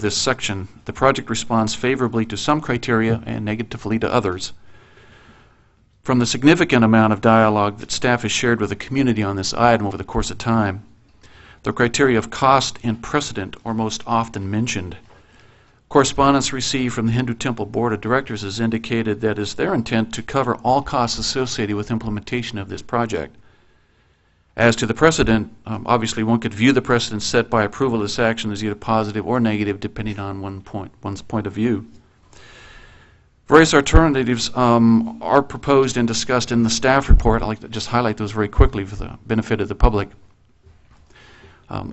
this section, the project responds favorably to some criteria and negatively to others. From the significant amount of dialogue that staff has shared with the community on this item over the course of time, the criteria of cost and precedent are most often mentioned. Correspondence received from the Hindu Temple Board of Directors has indicated that it is their intent to cover all costs associated with implementation of this project. As to the precedent, obviously one could view the precedent set by approval of this action as either positive or negative depending on one's point of view. Various alternatives are proposed and discussed in the staff report. I'd like to just highlight those very quickly for the benefit of the public.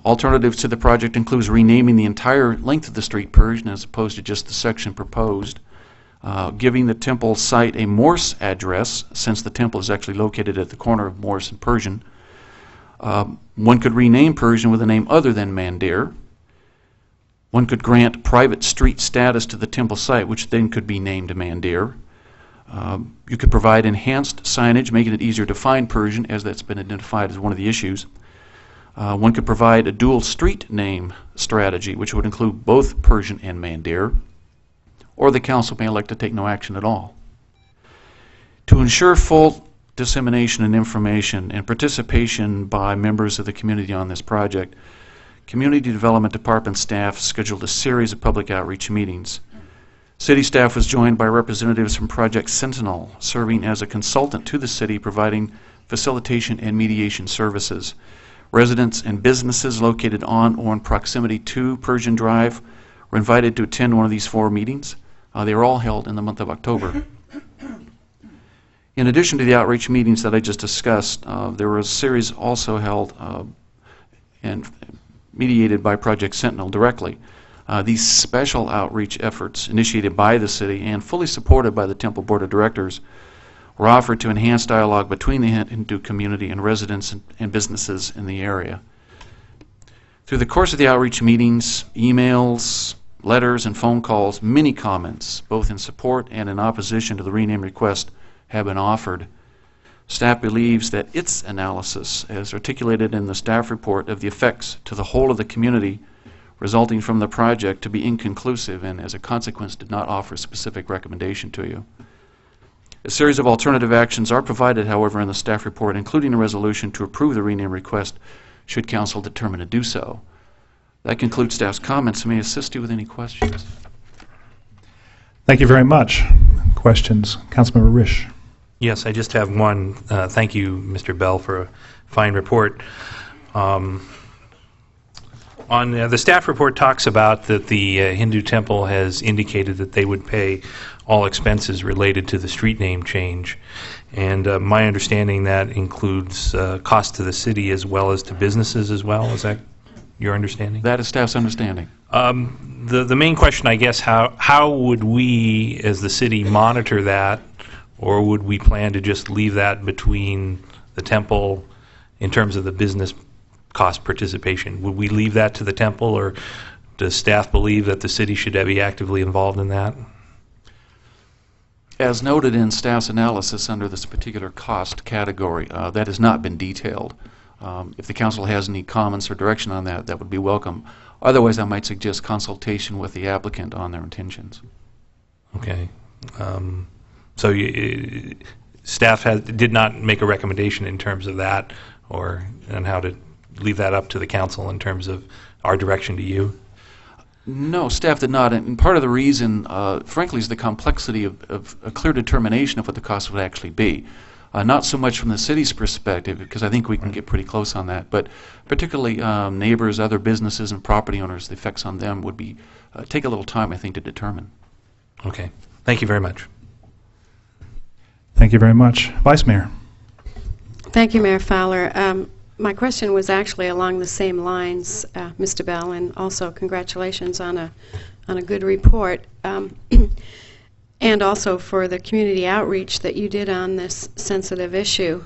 Alternatives to the project includes renaming the entire length of the street Persian as opposed to just the section proposed, giving the temple site a Morse address since the temple is actually located at the corner of Morse and Persian. One could rename Persian with a name other than Mandir. One could grant private street status to the temple site, which then could be named Mandir. You could provide enhanced signage, making it easier to find Persian, as that's been identified as one of the issues. One could provide a dual street name strategy, which would include both Persian and Mandir, or the council may elect to take no action at all. To ensure full dissemination and information and participation by members of the community on this project, Community Development Department staff scheduled a series of public outreach meetings. City staff was joined by representatives from Project Sentinel, serving as a consultant to the city, providing facilitation and mediation services. Residents and businesses located on or in proximity to Persian Drive were invited to attend one of these 4 meetings. They were all held in the month of October. In addition to the outreach meetings that I just discussed, there was a series also held and mediated by Project Sentinel directly. These special outreach efforts, initiated by the city and fully supported by the Temple Board of Directors, were offered to enhance dialogue between the Hindu community and residents and businesses in the area. Through the course of the outreach meetings, emails, letters, and phone calls, many comments, both in support and in opposition to the rename request, have been offered. Staff believes that its analysis, as articulated in the staff report, of the effects to the whole of the community resulting from the project to be inconclusive, and as a consequence did not offer a specific recommendation to you. A series of alternative actions are provided, however, in the staff report, including a resolution to approve the rename request should council determine to do so. That concludes staff's comments. May I assist you with any questions? Thank you very much. Questions? Councilmember Risch. Yes, I just have one. Thank you, Mr. Bell, for a fine report. On the staff report talks about that the Hindu Temple has indicated that they would pay all expenses related to the street name change. And my understanding that includes cost to the city as well as to businesses as well. Is that your understanding? That is staff's understanding. The main question, I guess, how would we as the city monitor that, or would we plan to just leave that between the temple in terms of the business cost participation? Would we leave that to the temple, or does staff believe that the city should be actively involved in that? As noted in staff's analysis under this particular cost category, that has not been detailed. If the council has any comments or direction on that, that would be welcome. Otherwise, I might suggest consultation with the applicant on their intentions. Okay. So staff did not make a recommendation in terms of that, or and how to leave that up to the council in terms of our direction to you? No, staff did not. And part of the reason, frankly, is the complexity of a clear determination of what the cost would actually be. Not so much from the city's perspective, because I think we can get pretty close on that, but particularly neighbors, other businesses, and property owners, the effects on them would be take a little time, I think, to determine. Okay. Thank you very much. Thank you very much. Vice Mayor. Thank you, Mayor Fowler. My question was actually along the same lines, Mr. Bell, and also congratulations on a good report. And also for the community outreach that you did on this sensitive issue.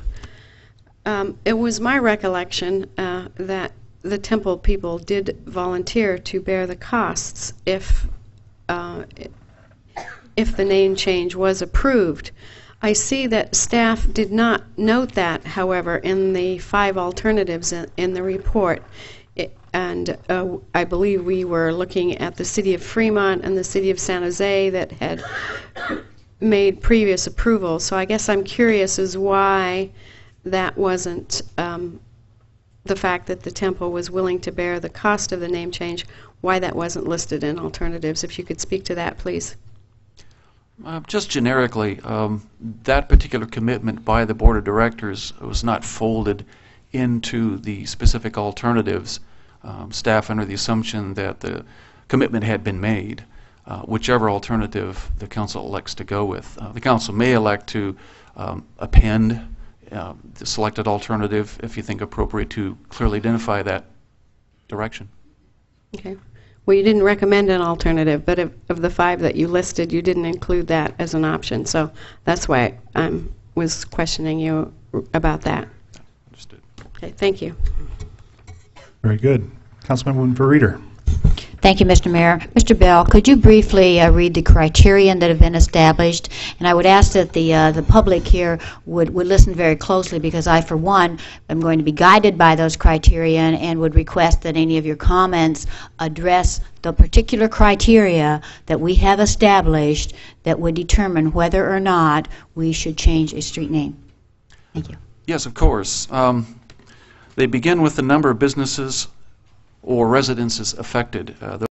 It was my recollection that the temple people did volunteer to bear the costs if the name change was approved. I see that staff did not note that, however, in the 5 alternatives in the report. And I believe we were looking at the city of Fremont and the city of San Jose that had made previous approvals. So I guess I'm curious as why that wasn't the fact that the temple was willing to bear the cost of the name change, why that wasn't listed in alternatives. If you could speak to that, please. Just generically, that particular commitment by the Board of Directors was not folded into the specific alternatives. Staff under the assumption that the commitment had been made, whichever alternative the council elects to go with. The council may elect to append the selected alternative if you think appropriate to clearly identify that direction. Okay. Well, you didn't recommend an alternative, but of the 5 that you listed, you didn't include that as an option. So that's why I was questioning you about that. Understood. Okay, thank you. Very good. Councilmember Reeder. Thank you, Mr. Mayor. Mr. Bell, could you briefly read the criterion that have been established? And I would ask that the public here would listen very closely, because I, for one, am going to be guided by those criterion and would request that any of your comments address the particular criteria that we have established that would determine whether or not we should change a street name. Thank you. Yes, of course. They begin with the number of businesses or residences affected.